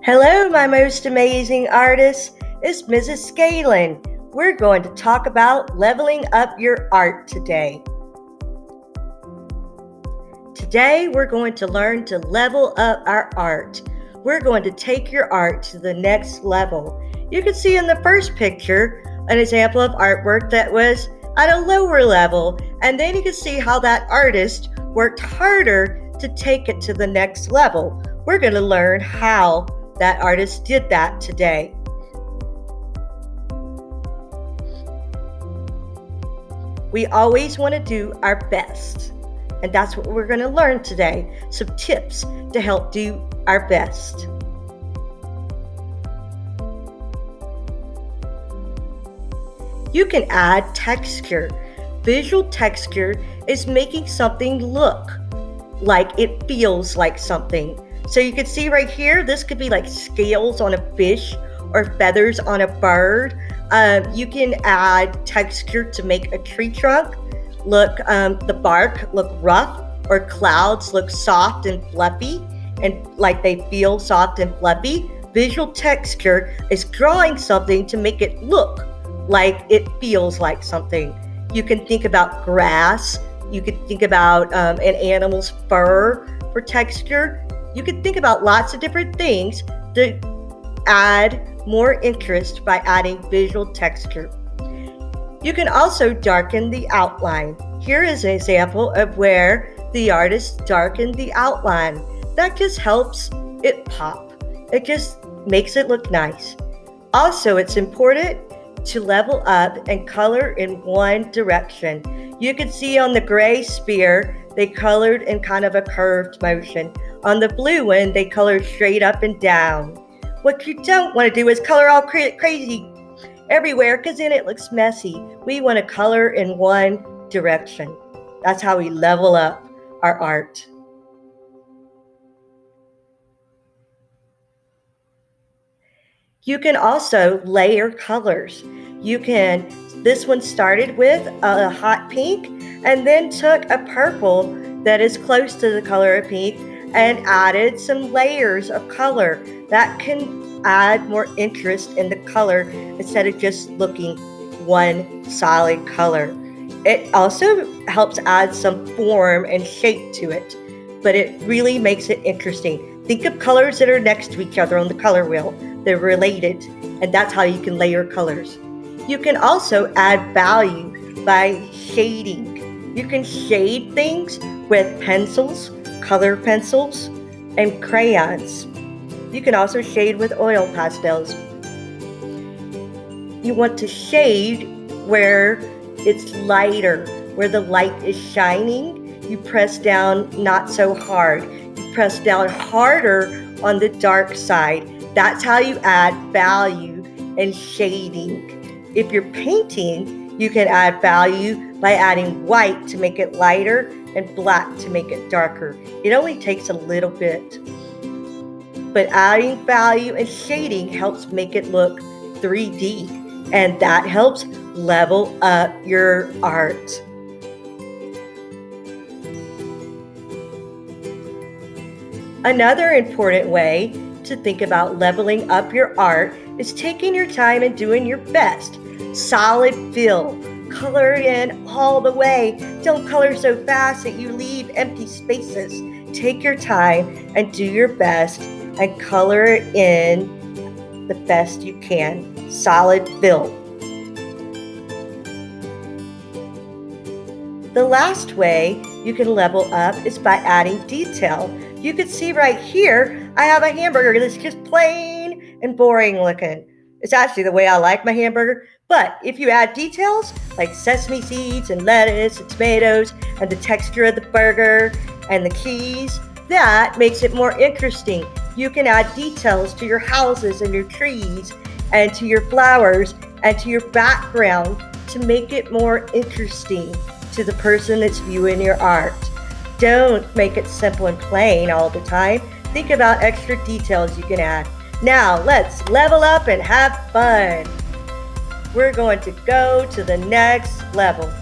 Hello, my most amazing artist. It's Mrs. Scalen. We're going to talk about leveling up your art today. Today, we're going to learn to level up our art. We're going to take your art to the next level. You can see in the first picture an example of artwork that was at a lower level, and then you can see how that artist worked harder to take it to the next level. We're going to learn how that artist did that today. We always want to do our best, and that's what we're going to learn today. Some tips to help do our best. You can add texture. Visual texture is making something look like it feels like something. So you can see right here, this could be like scales on a fish or feathers on a bird. You can add texture to make a tree trunk look, the bark look rough, or clouds look soft and fluffy and like they feel soft and fluffy. Visual texture is drawing something to make it look like it feels like something. You can think about grass. You could think about an animal's fur for texture. You can think about lots of different things to add more interest by adding visual texture. You can also darken the outline. Here is an example of where the artist darkened the outline. That just helps it pop. It just makes it look nice. Also, it's important to level up and color in one direction. You can see on the gray sphere, they colored in kind of a curved motion. On the blue one, they colored straight up and down. What you don't want to do is color all crazy everywhere, because then it looks messy. We want to color in one direction. That's how we level up our art. You can also layer colors. This one started with a hot pink and then took a purple that is close to the color of pink and added some layers of color. That can add more interest in the color instead of just looking one solid color. It also helps add some form and shape to it, but it really makes it interesting. Think of colors that are next to each other on the color wheel. They're related, and that's how you can layer colors. You can also add value by shading. You can shade things with pencils, color pencils, and crayons. You can also shade with oil pastels. You want to shade where it's lighter, where the light is shining. You press down not so hard. You press down harder on the dark side. That's how you add value and shading. If you're painting, you can add value by adding white to make it lighter and black to make it darker. It only takes a little bit. But adding value and shading helps make it look 3D, and that helps level up your art. Another important way to think about leveling up your art is taking your time and doing your best. Solid fill. Color in all the way. Don't color so fast that you leave empty spaces. Take your time and do your best and color it in the best you can. Solid fill. The last way you can level up is by adding detail. You can see right here, I have a hamburger that's just plain and boring looking. It's actually the way I like my hamburger, but if you add details like sesame seeds and lettuce and tomatoes and the texture of the burger and the cheese, that makes it more interesting. You can add details to your houses and your trees and to your flowers and to your background to make it more interesting to the person that's viewing your art. Don't make it simple and plain all the time. Think about extra details you can add. Now, let's level up and have fun. We're going to go to the next level.